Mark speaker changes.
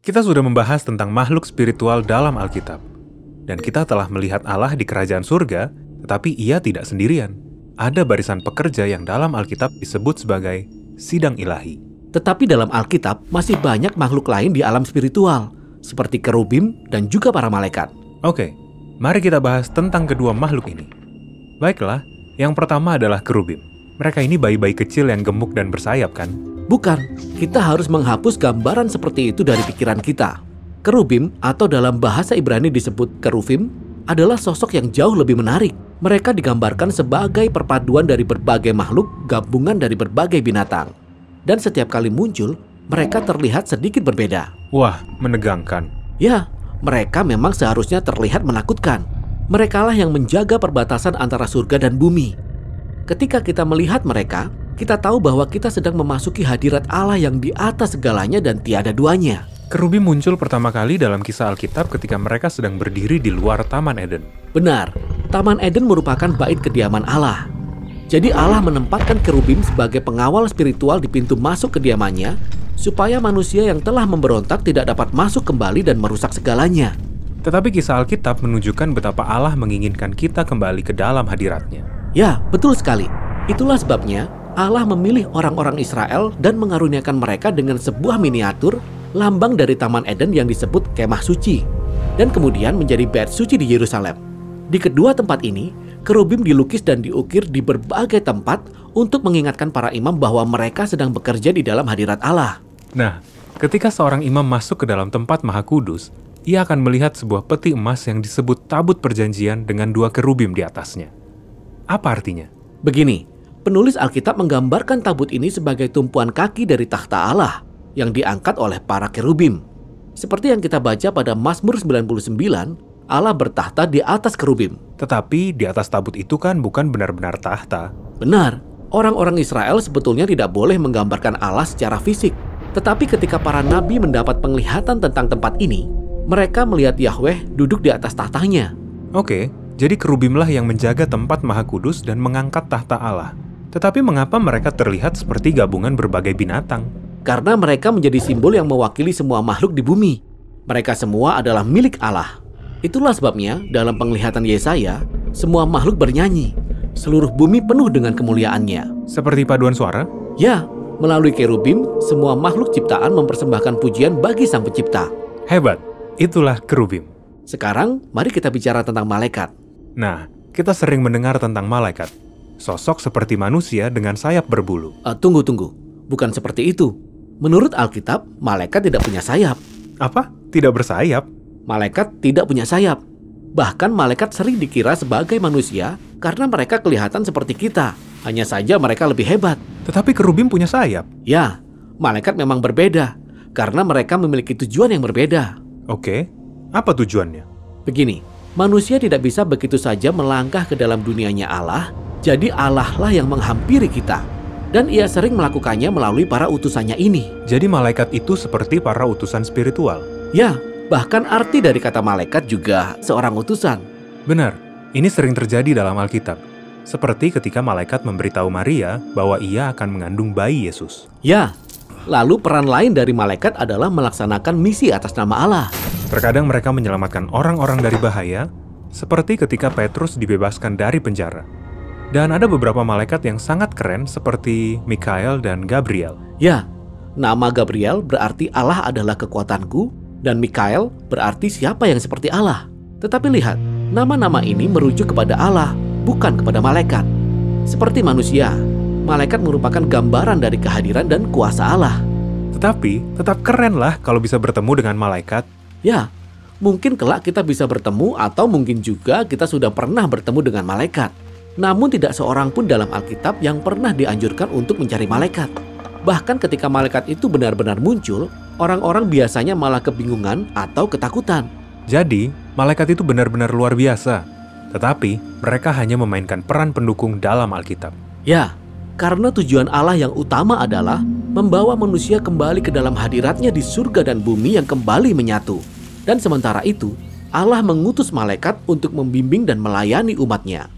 Speaker 1: Kita sudah membahas tentang makhluk spiritual dalam Alkitab. Dan kita telah melihat Allah di kerajaan surga, tetapi ia tidak sendirian. Ada barisan pekerja yang dalam Alkitab disebut sebagai sidang ilahi.
Speaker 2: Tetapi dalam Alkitab masih banyak makhluk lain di alam spiritual, seperti kerubim dan juga para malaikat.
Speaker 1: Oke, mari kita bahas tentang kedua makhluk ini. Baiklah, yang pertama adalah kerubim. Mereka ini bayi-bayi kecil yang gemuk dan bersayap, kan?
Speaker 2: Bukan, kita harus menghapus gambaran seperti itu dari pikiran kita. Kerubim atau dalam bahasa Ibrani disebut keruvim adalah sosok yang jauh lebih menarik. Mereka digambarkan sebagai perpaduan dari berbagai makhluk, gabungan dari berbagai binatang. Dan setiap kali muncul, mereka terlihat sedikit berbeda.
Speaker 1: Wah, menegangkan.
Speaker 2: Ya, mereka memang seharusnya terlihat menakutkan. Merekalah yang menjaga perbatasan antara surga dan bumi. Ketika kita melihat mereka, kita tahu bahwa kita sedang memasuki hadirat Allah yang di atas segalanya dan tiada duanya.
Speaker 1: Kerubim muncul pertama kali dalam kisah Alkitab ketika mereka sedang berdiri di luar Taman Eden.
Speaker 2: Benar, Taman Eden merupakan bait kediaman Allah. Jadi Allah menempatkan kerubim sebagai pengawal spiritual di pintu masuk kediamannya, supaya manusia yang telah memberontak tidak dapat masuk kembali dan merusak segalanya.
Speaker 1: Tetapi kisah Alkitab menunjukkan betapa Allah menginginkan kita kembali ke dalam hadiratnya.
Speaker 2: Ya, betul sekali. Itulah sebabnya Allah memilih orang-orang Israel dan mengaruniakan mereka dengan sebuah miniatur lambang dari Taman Eden yang disebut Kemah Suci, dan kemudian menjadi bait suci di Yerusalem. Di kedua tempat ini, kerubim dilukis dan diukir di berbagai tempat untuk mengingatkan para imam bahwa mereka sedang bekerja di dalam hadirat Allah.
Speaker 1: Nah, ketika seorang imam masuk ke dalam tempat Maha Kudus, ia akan melihat sebuah peti emas yang disebut tabut perjanjian dengan dua kerubim di atasnya. Apa artinya?
Speaker 2: Begini, penulis Alkitab menggambarkan tabut ini sebagai tumpuan kaki dari takhta Allah yang diangkat oleh para kerubim. Seperti yang kita baca pada Mazmur 99, Allah bertahta di atas kerubim.
Speaker 1: Tetapi di atas tabut itu kan bukan benar-benar tahta.
Speaker 2: Benar, orang-orang Israel sebetulnya tidak boleh menggambarkan Allah secara fisik. Tetapi ketika para nabi mendapat penglihatan tentang tempat ini, mereka melihat Yahweh duduk di atas tahtanya.
Speaker 1: Oke, jadi kerubimlah yang menjaga tempat Maha Kudus dan mengangkat tahta Allah. Tetapi mengapa mereka terlihat seperti gabungan berbagai binatang?
Speaker 2: Karena mereka menjadi simbol yang mewakili semua makhluk di bumi. Mereka semua adalah milik Allah. Itulah sebabnya dalam penglihatan Yesaya, semua makhluk bernyanyi. Seluruh bumi penuh dengan kemuliaannya.
Speaker 1: Seperti paduan suara?
Speaker 2: Ya, melalui kerubim, semua makhluk ciptaan mempersembahkan pujian bagi Sang Pencipta.
Speaker 1: Hebat, itulah kerubim.
Speaker 2: Sekarang, mari kita bicara tentang malaikat.
Speaker 1: Nah, kita sering mendengar tentang malaikat. Sosok seperti manusia dengan sayap berbulu.
Speaker 2: Tunggu. Bukan seperti itu. Menurut Alkitab, malaikat tidak punya sayap.
Speaker 1: Apa? Tidak bersayap?
Speaker 2: Malaikat tidak punya sayap. Bahkan malaikat sering dikira sebagai manusia karena mereka kelihatan seperti kita. Hanya saja mereka lebih hebat.
Speaker 1: Tetapi kerubim punya sayap.
Speaker 2: Ya, malaikat memang berbeda karena mereka memiliki tujuan yang berbeda.
Speaker 1: Oke, apa tujuannya?
Speaker 2: Begini, manusia tidak bisa begitu saja melangkah ke dalam dunianya Allah, jadi Allah lah yang menghampiri kita. Dan ia sering melakukannya melalui para utusannya ini.
Speaker 1: Jadi malaikat itu seperti para utusan spiritual?
Speaker 2: Ya, bahkan arti dari kata malaikat juga seorang utusan.
Speaker 1: Benar, ini sering terjadi dalam Alkitab. Seperti ketika malaikat memberitahu Maria bahwa ia akan mengandung bayi Yesus.
Speaker 2: Ya, lalu peran lain dari malaikat adalah melaksanakan misi atas nama Allah.
Speaker 1: Terkadang mereka menyelamatkan orang-orang dari bahaya, seperti ketika Petrus dibebaskan dari penjara. Dan ada beberapa malaikat yang sangat keren seperti Mikael dan Gabriel.
Speaker 2: Ya, nama Gabriel berarti Allah adalah kekuatanku, dan Mikael berarti siapa yang seperti Allah. Tetapi lihat, nama-nama ini merujuk kepada Allah, bukan kepada malaikat. Seperti manusia, malaikat merupakan gambaran dari kehadiran dan kuasa Allah.
Speaker 1: Tetapi, tetap keren lah kalau bisa bertemu dengan malaikat.
Speaker 2: Ya, mungkin kelak kita bisa bertemu atau mungkin juga kita sudah pernah bertemu dengan malaikat. Namun tidak seorang pun dalam Alkitab yang pernah dianjurkan untuk mencari malaikat. Bahkan ketika malaikat itu benar-benar muncul, orang-orang biasanya malah kebingungan atau ketakutan.
Speaker 1: Jadi, malaikat itu benar-benar luar biasa. Tetapi, mereka hanya memainkan peran pendukung dalam Alkitab.
Speaker 2: Ya, karena tujuan Allah yang utama adalah membawa manusia kembali ke dalam hadiratnya di surga dan bumi yang kembali menyatu. Dan sementara itu, Allah mengutus malaikat untuk membimbing dan melayani umatnya.